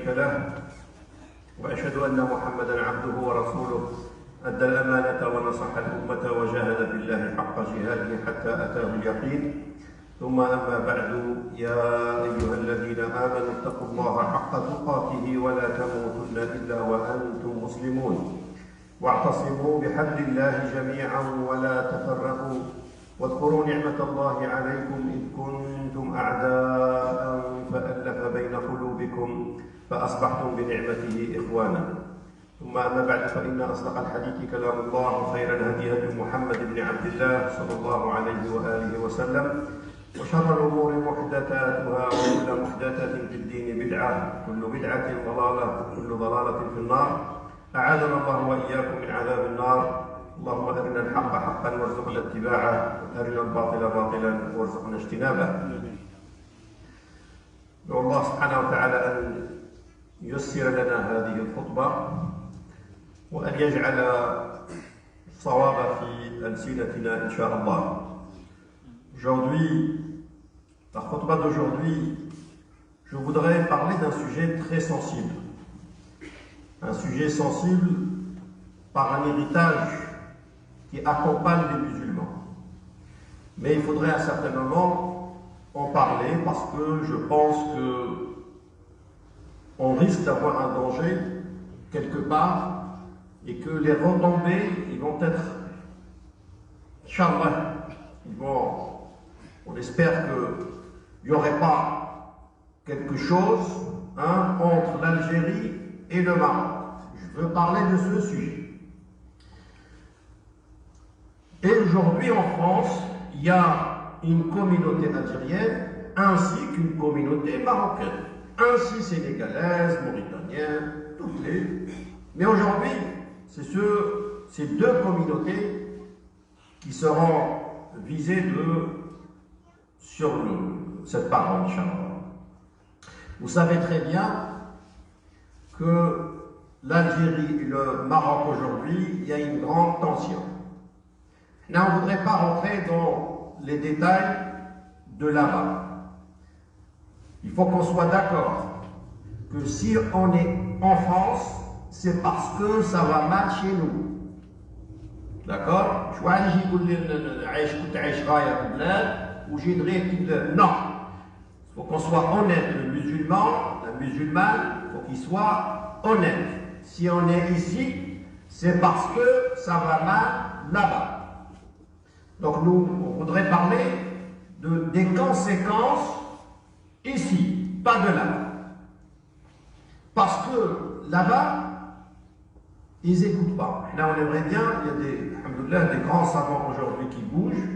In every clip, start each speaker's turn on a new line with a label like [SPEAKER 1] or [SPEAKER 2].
[SPEAKER 1] شريك له وأشهد أن محمدا عبده ورسوله أدى الأمانة ونصح الأمة وجاهد في الله حق جهاده حتى أتاه اليقين. ثم أما بعد، يا أيها الذين آمنوا اتقوا الله حق تقاته ولا تموتن إلا وأنتم مسلمون، واعتصموا بحبل الله جميعا ولا تفرقوا، واذكروا نعمة الله عليكم إذ كنتم أعداء فألف بين قلوبكم فأصبحتم بنعمته إخوانا. ثم أما بعد، فإن أصدق الحديث كلام الله، وخير الهدي هدي محمد بن عبد الله صلى الله عليه وآله وسلم، وشر الأمور محدثاتها، وكل محدثة في الدين بدعة، وكل بدعة ضلالة، وكل ضلالة في النار. أعاذنا الله وإياكم من عذاب النار. اللهم أرنا الحق حقا وارزقنا اتباعه، وأرنا الباطل باطلا وارزقنا اجتنابه. والله سبحانه وتعالى أن ييسر لنا هذه الخطبة، وأن يجعل الصواب في ألسنتنا إن شاء الله. Aujourd'hui, la khutbah d'aujourd'hui, je voudrais parler d'un sujet très sensible. Un sujet sensible par un héritage qui accompagne les musulmans. Mais il faudrait à un certain moment en parler parce que je pense qu'on risque d'avoir un danger quelque part et que les retombées, ils vont être, Inch'Allah, on espère qu'il n'y aurait pas quelque chose entre l'Algérie et le Maroc. Je veux parler de ce sujet. Et aujourd'hui en France, il y a une communauté algérienne ainsi qu'une communauté marocaine, ainsi sénégalaise, mauritanienne, toutes les. Mais aujourd'hui, c'est ces deux communautés qui seront visées sur cette parole, Inch'Allah. Vous savez très bien que l'Algérie et le Maroc aujourd'hui, il y a une grande tension. Là, on ne voudrait pas rentrer dans les détails de là-bas. Il faut qu'on soit d'accord que si on est en France, c'est parce que ça va mal chez nous. D'accord? Non. Il faut qu'on soit honnête. Le musulman, la musulmane, il faut qu'il soit honnête. Si on est ici, c'est parce que ça va mal là-bas. Donc nous, on voudrait parler des conséquences ici, pas de là-bas. Parce que là-bas, ils n'écoutent pas. Là, on aimerait bien, il y a des grands savants aujourd'hui qui bougent,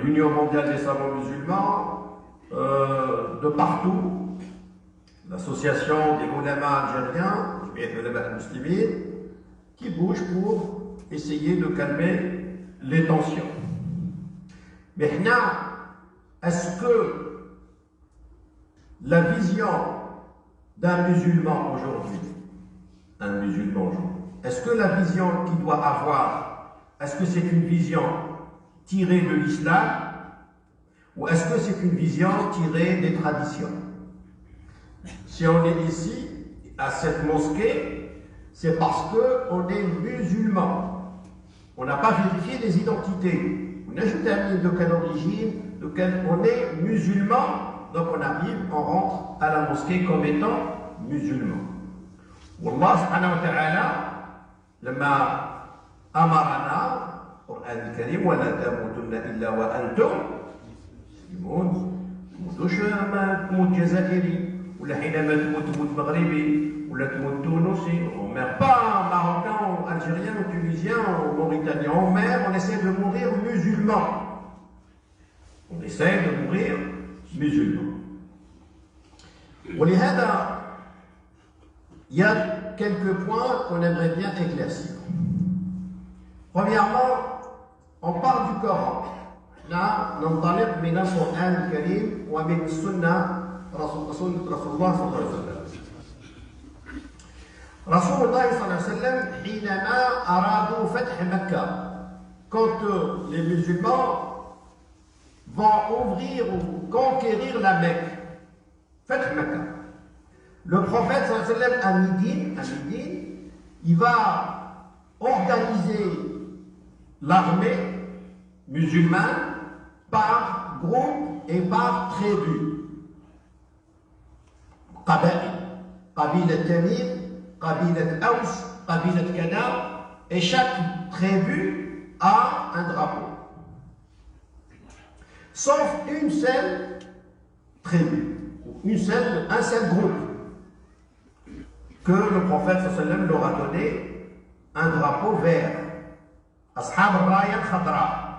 [SPEAKER 1] l'Union mondiale des savants musulmans, de partout, l'association des ulama algériens, qui bougent pour essayer de calmer les tensions. Mais est-ce que la vision d'un musulman aujourd'hui, est-ce que la vision qu'il doit avoir, est-ce que c'est une vision tirée de l'islam ou est-ce que c'est une vision tirée des traditions? Si on est ici, à cette mosquée, c'est parce qu'on est musulman. On n'a pas vérifié les identités. On a juste un de quelle origine, on est musulman, donc on arrive, on rentre à la mosquée comme étant musulman. Wallah subhanahu wa ta'ala, لما أمرنا القرآن الكريم ولا تموتن إلا وأنتم مسلمون. تموتوش ما تموت جزائري ولا حينما تموت مغربي ولا تموت تونسي. On ne meurt pas marocain ou algérien ou tunisien ou mauritanien. On meurt, on essaie de mourir musulman. On essaie de mourir musulman. ولهذا il y a quelques points qu'on aimerait bien éclaircir. Premièrement, on parle du Coran. Là, ننطلق من القرآن الكريم ومن السنة رسول الله صلى الله عليه وسلم. رسول الله صلى الله عليه وسلم حينما أرادوا فتح مكة, quand les musulmans vont ouvrir ou conquérir la Mecque, فتح مكة,
[SPEAKER 2] Le prophète sallallahu alayhi wa sallam, à Médine, il va organiser l'armée musulmane par groupe et par tribu. Qabila Tamim, Qabila Aws, Qabila Kana, et chaque tribu a un drapeau. Sauf une seule tribu, un seul groupe, que le prophète sallallahu alayhi wa sallam leur a donné un drapeau vert. Ashab al-Raya al-Khadra.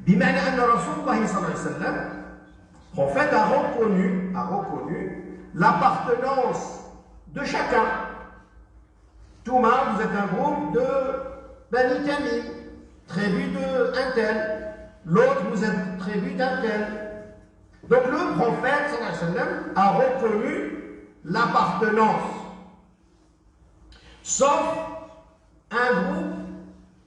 [SPEAKER 2] بمعنى أن رسول الله صلى الله عليه وسلم, le prophète a reconnu l'appartenance de chacun. Touma, vous êtes un groupe de Bani Tamim, tribu d'un tel. L'autre, vous êtes tribu d'un tel. Donc le prophète sallallahu alayhi wa sallam a reconnu l'appartenance. Sauf un groupe,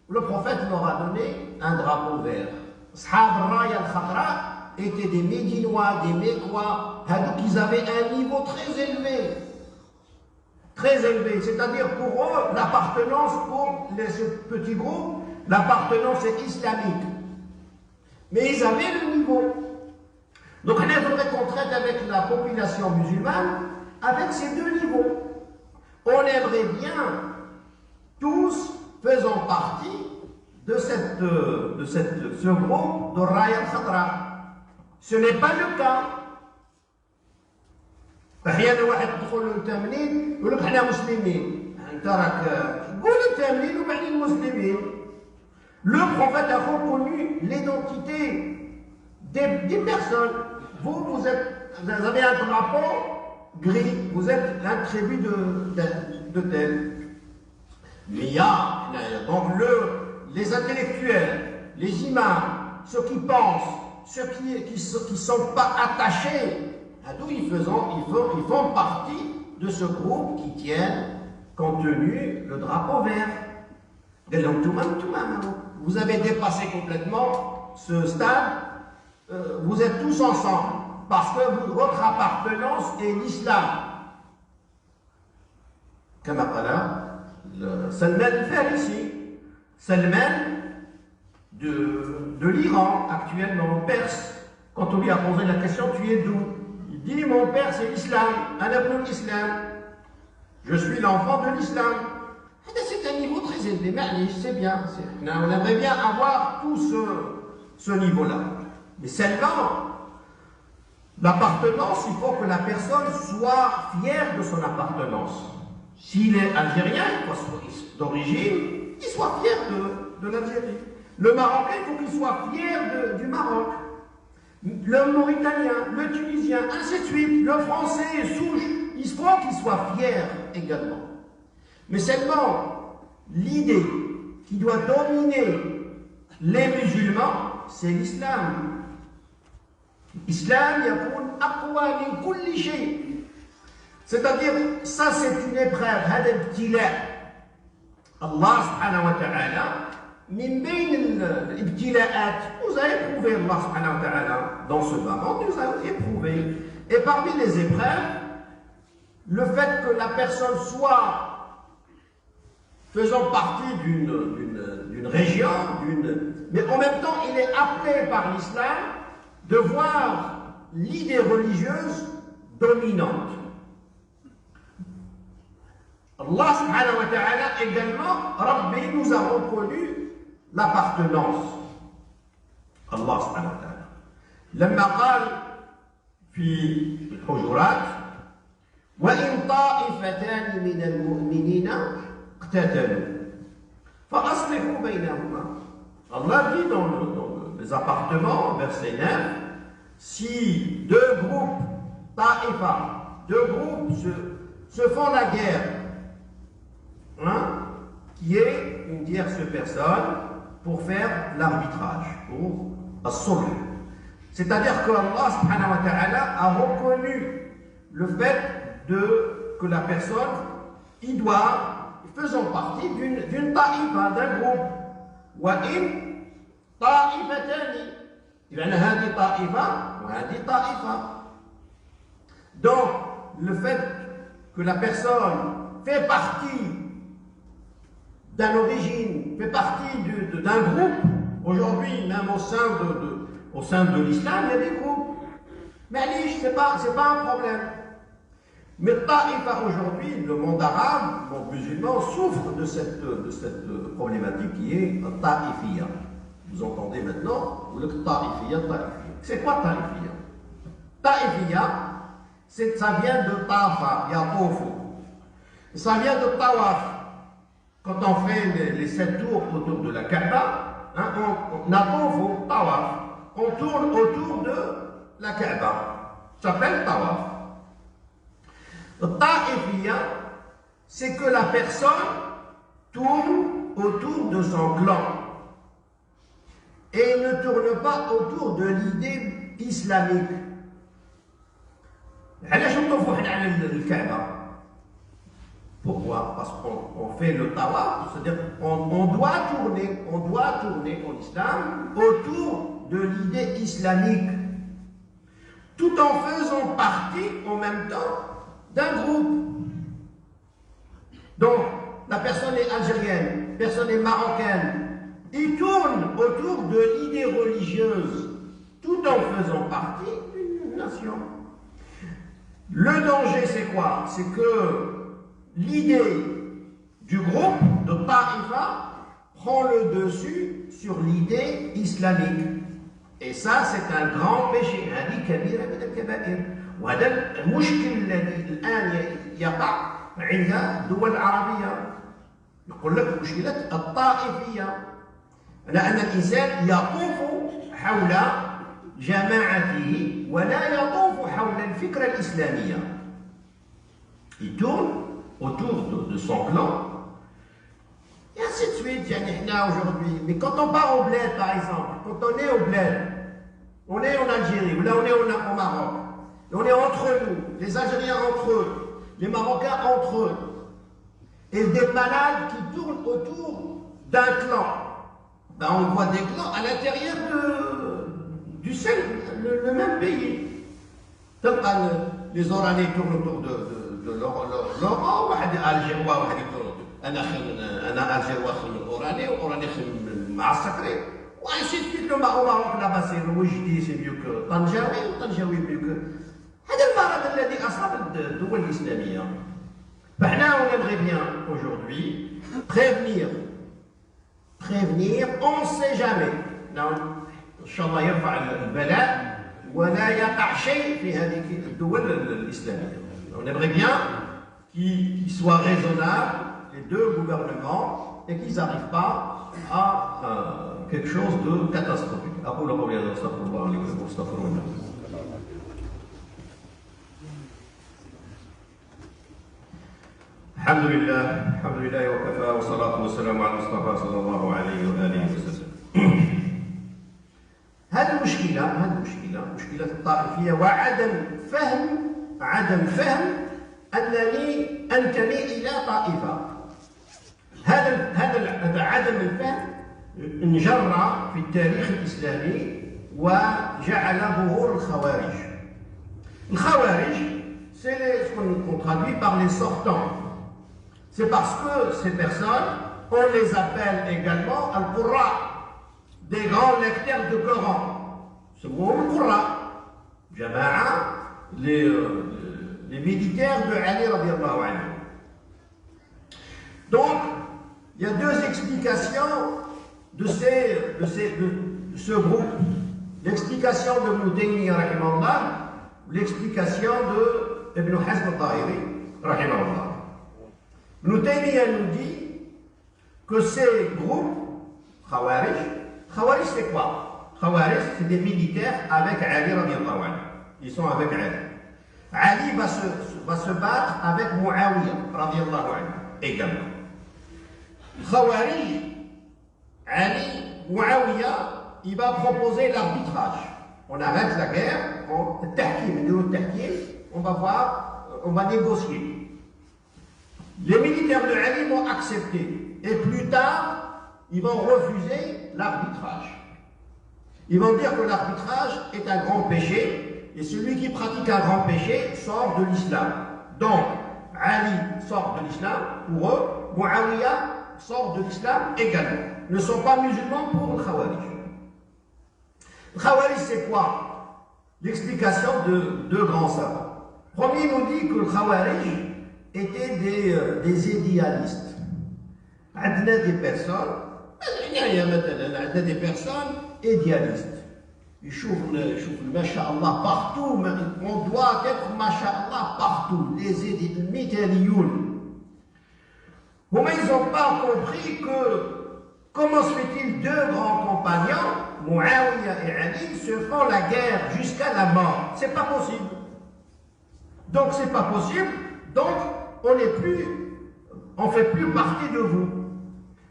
[SPEAKER 2] le prophète leur a donné un drapeau vert. Ashab al-Raya al-Khadra étaient des Médinois, des Mécois, donc ils avaient un niveau très élevé. Très élevé, c'est-à-dire pour eux, l'appartenance, pour ce petit groupe, l'appartenance est islamique. Mais ils avaient le niveau. Donc il faudrait qu'on traite avec la population musulmane avec ces deux niveaux. On aimerait bien, tous faisant partie de ce groupe de Raya al-Khadra. Ce n'est pas le cas. أحيانا واحد تدخل له التمرين يقول لك احنا مسلمين، انت راك قول التمرين وبعدين مسلمين. Le prophète a reconnu l'identité des personnes. Vous avez un drapeau gris, vous êtes la tribu de tel. Mais il y a donc les intellectuels, les imams, ceux qui pensent, ceux qui ne sont pas attachés, ils font partie de ce groupe qui tiennent contenu le drapeau vert. Vous avez dépassé complètement ce stade, vous êtes tous ensemble, parce que votre appartenance est l'islam. Comme Salman al-Farisi, Salman de l'Iran, actuellement Perse, quand on lui a posé la question, tu es d'où? Il dit, mon père c'est l'islam, l'islam. Je suis l'enfant de l'islam. C'est un niveau très élevé, mais c'est bien. On aimerait bien avoir tout ce niveau-là. Mais seulement, l'appartenance, il faut que la personne soit fière de son appartenance. S'il est algérien, d'origine, il soit fier de l'Algérie. Le Marocain, il faut qu'il soit fier du Maroc. Le Mauritanien, le Tunisien, ainsi de suite. Le Français, souche, il faut qu'il soit fier également. Mais seulement, l'idée qui doit dominer les musulmans, c'est l'islam. L'islam, yakun aqwa min kulli shay. C'est-à-dire, ça c'est une épreuve, hada ibtila. Allah subhanahu wa ta'ala, min bain al-ibtila'at, nous a éprouvé Allah subhanahu wa ta'ala dans ce bas monde, nous a éprouvé. Et parmi les épreuves, le fait que la personne soit faisant partie d'une région, mais en même temps il est appelé par l'islam de voir l'idée religieuse dominante. Allah subhanahu wa ta'ala également, Rabbi nous a reconnu l'appartenance. Allah subhanahu wa ta'ala. لما قال في الحجرات وإن طائفتان من المؤمنين اقتتلوا فأصلحوا بينهما. Allah dit dans les appartements, verset 9, si deux groupes, ta'ifa, deux groupes se font la guerre, qui est une tierce personne pour faire l'arbitrage, pour as-sulh. C'est-à-dire que Allah subhanahu wa ta'ala a reconnu le fait que la personne, il doit, faisant partie d'une ta'ifa, d'un groupe. وإن طائفتان يعني هذه طائفة وهذه طائفة. Donc le fait que la personne fait partie d'une origine, fait partie d'un groupe. Aujourd'hui, même au sein de l'islam, il y a des groupes. Mais ce n'est pas un problème. Mais Taïfa aujourd'hui, le monde arabe, le monde musulman, souffre de cette problématique qui est Taïfia. Vous entendez maintenant le Taïfia. C'est quoi Taïfia? Taïfia, ça vient de Tafa, Yatofu. Ça vient de Tawaf. Quand on fait les 7 tours autour de la Kaaba, hein, on Tawaf. On tourne autour de la Kaaba. Ça s'appelle Tawaf. Taïfia, c'est que la personne tourne autour de son clan et ne tourne pas autour de l'idée islamique. Pourquoi? Parce qu'on fait le tawaf, c'est-à-dire on doit tourner en islam autour de l'idée islamique, tout en faisant partie en même temps d'un groupe. Donc, la personne est algérienne, la personne est marocaine, il tourne autour de l'idée religieuse, tout en faisant partie d'une nation. Le danger, c'est quoi? C'est que l'idée du groupe de Taïfa prend le dessus sur l'idée islamique. Et ça, c'est un grand péché. هذه كبيرة من الكبائر. وهذا المشكل الذي الآن يقع عند الدول العربية. يقول لك مشكلة الطائفية. لأن الإنسان يطوف حول جماعته ولا يطوف حول الفكرة الإسلامية. Il tourne autour de son clan. Et ainsi de suite, aujourd'hui. Mais quand on part au bled, par exemple, quand on est au bled, on est en Algérie, ou là on est au Maroc, et on est entre nous, les Algériens entre eux, les Marocains entre eux, et des malades qui tournent autour d'un clan. Ben, on voit des clans à l'intérieur le même pays. Donc, les Oranais tournent autour de l'Oran, Algérois, أنا ألجيري خدم الأوراني وأوراني خدم مع السكري وأنشي تفيد له ماروك لا سي وجدي سي ميو كو طنجاوي وطنجاوي ميو كو هذا المرض الذي أصاب الدول الإسلامية. فإحنا on aimerait bien aujourd'hui prévenir, on ne sait jamais. إن شاء الله يرفع البلاء ولا يقع شيء في هذه الدول الإسلامية. On aimerait bien qu'ils soient raisonnables les deux gouvernements et qu'ils n'arrivent pas à quelque chose de catastrophique. الحمد لله وكفى والصلاة والسلام على المصطفى صلى الله عليه وآله وسلم. هذه مشكلة الطائفية وعدم فهم أنني أنتمي إلى طائفة. هذا عدم الفهم انجرى في التاريخ الإسلامي وجعل ظهور الخوارج. C'est ce qu'on traduit par les sortants. C'est parce que ces personnes, on les appelle également al-Qurra, des grands lecteurs de Coran. Ce mot al-Qurra, Jama'a, les militaires de Ali radiallahu anhu. Donc, il y a deux explications de ce groupe. L'explication de Ibn Taymiyyah rahimahullah, l'explication de Ibn Hazm al-Zahiri rahimahullah. Ibn Taymiyyah nous dit que ces groupes, Khawarij c'est quoi? Khawarij c'est des militaires avec Ali radiallahu anhu. Ils sont avec Ali. Ali va se battre avec Muawiyah radiallahu anhu également. Khawarij, Ali, Muawiyah, il va proposer l'arbitrage. On arrête la guerre, on va voir, on va négocier. Les militaires de Ali vont accepter. Et plus tard, ils vont refuser l'arbitrage. Ils vont dire que l'arbitrage est un grand péché, et celui qui pratique un grand péché sort de l'islam. Donc, Ali sort de l'islam pour eux, Muawiyah sort de l'islam également. Ne sont pas musulmans pour le Khawarij. Le Khawarij, c'est quoi? L'explication de deux grands savants. Premier nous dit que le Khawarij étaient des idéalistes. On a des personnes idéalistes. Ils chauffent le masha'Allah partout, on doit être masha'Allah partout, les mithalioun. Ils n'ont pas compris que, comment se fait-il deux grands compagnons, Muawiyah et Ali, se font la guerre jusqu'à la mort? C'est pas possible. Donc c'est pas possible, donc on ne fait plus partie de vous.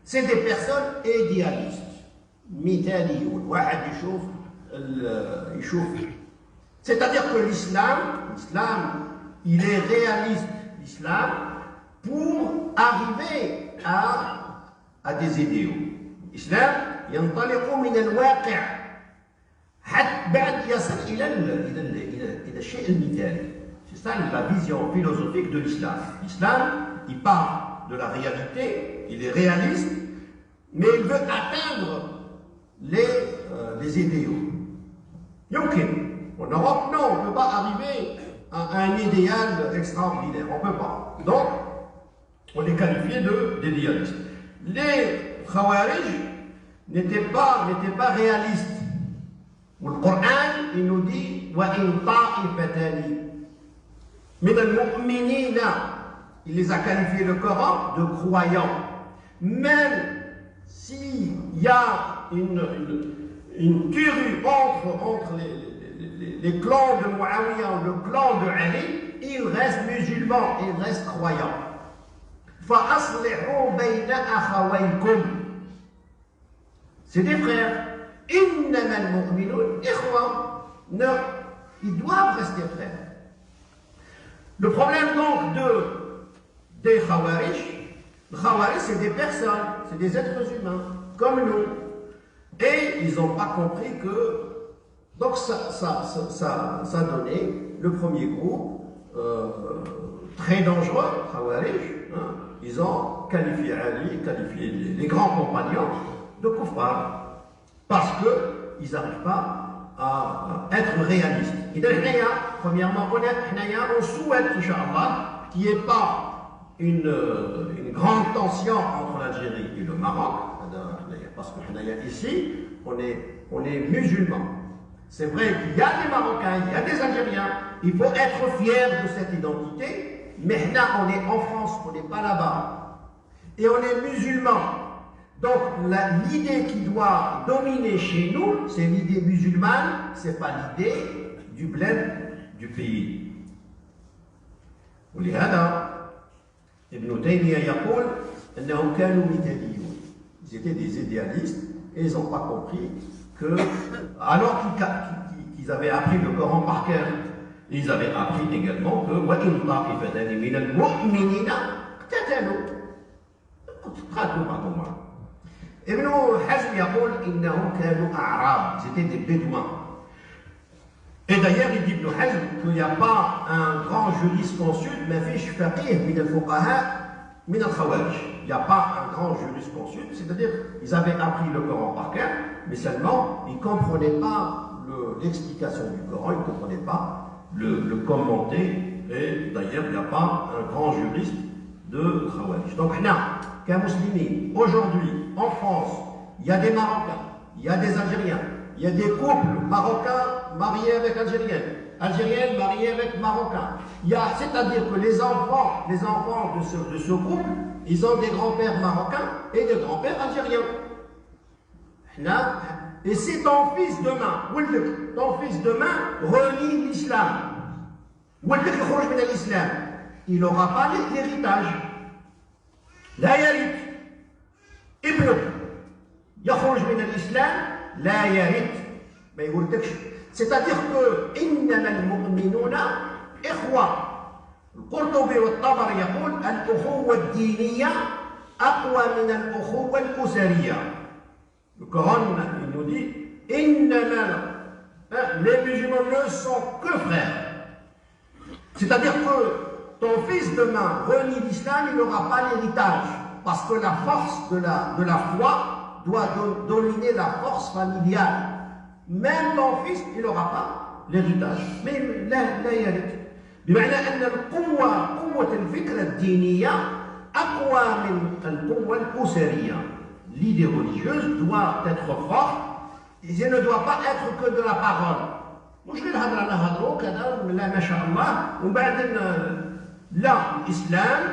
[SPEAKER 2] C'est des personnes idéalistes. Mithalioun. C'est-à-dire que l'islam, il est réaliste, l'islam, pour arriver à des idéaux. L'islam, ينطلق من الواقع حتى بعد يصل إلى الشيء المثالي. C'est ça la vision philosophique de l'islam. L'islam, il part de la réalité, il est réaliste, mais il veut atteindre les idéaux. En Europe, non, on ne peut pas arriver à un idéal extraordinaire. On ne peut pas. Donc, on est qualifié d'idéalistes. Les Khawarij n'étaient pas réalistes. Le Coran, il nous dit وَإِن طَائِفَتَانِ مِنَ الْمُؤْمِنِينَ. Il les a qualifiés, le Coran, de croyants. Même s'il y a une tuerie entre les clans de Muawiyah, le clan de Ali, ils restent musulmans, ils restent croyants. فَأَصْلِحُوا بَيْنَ أَخَوَيْكُمْ. C'est des frères. إِنَّمَا الْمُؤْمِنُونَ إِخْوَةٌ. Non, ils doivent rester frères. Le problème donc des Khawarij, les Khawarij c'est des personnes, c'est des êtres humains, comme nous. Et ils n'ont pas compris que, donc ça donnait le premier groupe, très dangereux, Khawarij. Ils ont qualifié Ali, qualifié les grands compagnons de kuffar, parce qu'ils n'arrivent pas à être réalistes. Et donc, premièrement, on souhaite, Inch'Allah, qu'il n'y ait pas une grande tension entre l'Algérie et le Maroc, parce que ici, on est musulmans. C'est vrai qu'il y a des Marocains, il y a des Algériens, il faut être fier de cette identité, mais là, on est en France, on n'est pas là-bas. Et on est musulmans. Donc, l'idée qui doit dominer chez nous, c'est l'idée musulmane, ce n'est pas l'idée du bled du pays. ولهذا ابن تيمية يقول أنهم كانوا مثاليون. Ils étaient des idéalistes et ils n'ont pas compris que, alors qu'ils avaient appris le Coran par cœur, ils avaient appris également que وَإِنْ طَائِفَتَانِ مِنَ الْمُؤْمِنِينَ اقْتَتَلُوا. Traduis pardon-moi. Ibn Hazm يقول إنهم كانوا أعراب. Ils étaient des bédouins. Et d'ailleurs, il dit Ibn Hazm qu'il n'y a pas un grand jurisconsulte, mais fiche faqih min al-fuqaha min al-khawarij. Il n'y a pas un grand jurisconsulte, c'est-à-dire ils avaient appris le Coran par cœur, mais seulement ils ne comprenaient pas l'explication du Coran, ils ne comprenaient pas le commenter, et d'ailleurs il n'y a pas un grand juriste de Khawarij. Donc là, qu'un musulman, aujourd'hui, en France, il y a des Marocains, il y a des Algériens, il y a des couples marocains mariés avec Algériennes, Algériennes mariées avec Marocains. C'est-à-dire que les enfants de ce groupe, ils ont des grands-pères marocains et des grands-pères algériens. Et si ton fils demain renie l'islam, il n'aura pas l'héritage. لا يرث ابنك يخرج من الإسلام لا يرث ما يورثكش. C'est-à-dire que إنما المؤمنون إخوة. القرطبي والطبري يقول الأخوة الدينية أقوى من الأخوة الأسرية. Le Coran il nous dit إنما les musulmans ne sont que frères. C'est-à-dire que ton fils demain renie l'islam, il n'aura pas l'héritage. Parce que la force de la foi doit dominer la force familiale. Même ton fils, il n'aura pas l'héritage. Mais لا يرث. بمعنى أن قوة الفكرة الدينية أقوى من القوة الأسرية. L'idée religieuse doit être forte et elle ne doit pas être que de la parole. مش غير هضروا كذا لا ما شاء الله ومن بعد لا الإسلام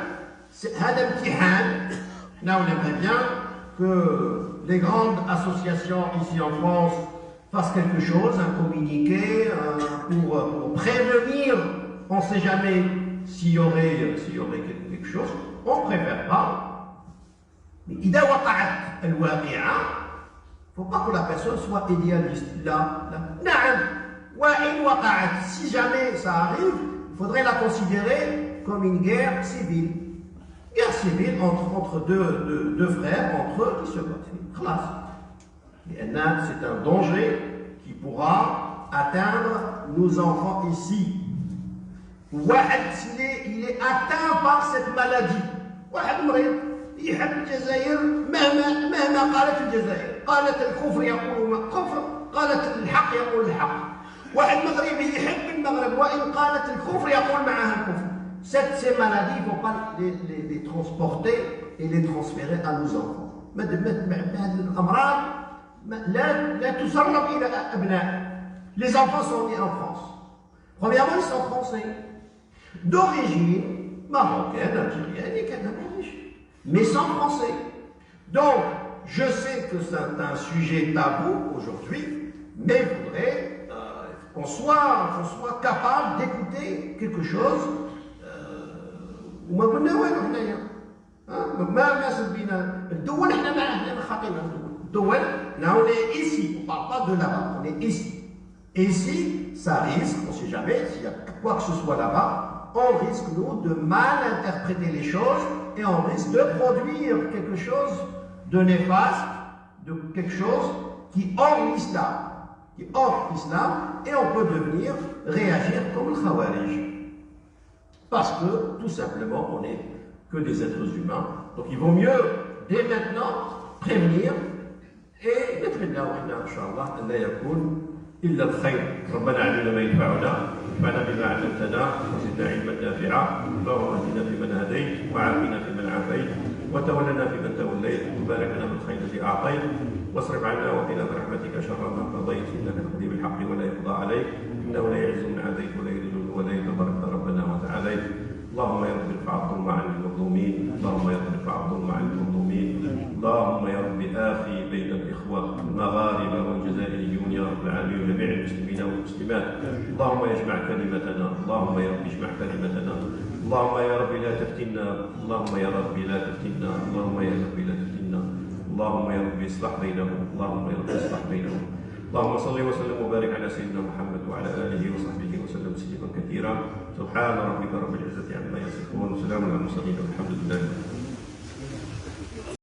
[SPEAKER 2] هذا امتحان. Là, on aimerait bien que les grandes associations ici en France fassent quelque chose, un communiqué pour prévenir. On ne sait jamais s'il y aurait quelque chose. On ne préfère pas. Mais إذا وقعت الواقعة, il ne faut pas que la personne soit idéaliste. Là. نعم. وإن وقعت, si jamais ça arrive, il faudrait la considérer comme une guerre civile. Guerre civile entre deux frères, entre eux qui se battent. Classe. C'est un danger qui pourra atteindre nos enfants ici. Il est atteint par cette maladie. واحد مريض يحب الجزائر مهما قالت الجزائر. قالت الكفر يقول كفر، قالت الحق يقول الحق. واحد مغربي يحب المغرب وإن قالت الكفر يقول معها الكفر. Ces maladies, il ne faut pas les transporter et les transférer à nos enfants. Les enfants sont nés en France. Premièrement, ils sont français. D'origine marocaine, algérienne et canadienne. Mais sans français. Donc, je sais que c'est un sujet tabou aujourd'hui, mais il faudrait qu'on soit capable d'écouter quelque chose. وما قلنا والو حنايا ما سبينا الدول احنا ما خاطينا الدول là on est ici, on parle pas de là-bas, on est ici. Ici, ça risque, on ne sait jamais, s'il y a quoi que ce soit là-bas, on risque nous de mal interpréter les choses et on risque de produire quelque chose de néfaste, de quelque chose qui hors l'islam, et on peut réagir comme le khawarij. Parce que, tout simplement, on n'est que des êtres humains. Donc il vaut mieux, dès maintenant, prévenir et نتمنى وإحنا إن شاء الله أن لا يكون إلا الخير. ربنا علمنا ما ينفعنا، انفعنا بما علمتنا وزدنا علما نافعا. اللهم اهدنا فيمن هديت وعافنا فيمن عافيت وتولنا فيمن توليت وبارك لنا في الخير الذي أعطيت واصرف عنا وقنا برحمتك شر ما قضيت إنك تقضي بالحق ولا يقضى عليك إنه لا يعز من عاديت ولا يذل ولا يتبارك ربنا وتعالى. اللهم يا رب ارفع الظلم عن المظلومين، اللهم يا رب ارفع الظلم عن المظلومين، اللهم يا رب آخي بين الإخوة المغاربة والجزائريون يا رب العالمين وجميع المسلمين والمسلمات. اللهم اجمع كلمتنا، اللهم يا رب اجمع كلمتنا، اللهم يا رب لا تفتنا، اللهم يا رب لا تفتنا، اللهم يا رب لا تفتنا، اللهم يا رب اصلح بينهم، اللهم يا رب اصلح بينهم. اللهم صل وسلم وبارك على سيدنا محمد وعلى اله وصحبه وسلم تسليما كثيرا. سبحان ربك رب العزه عما يصفون وسلام على المرسلين والحمد لله.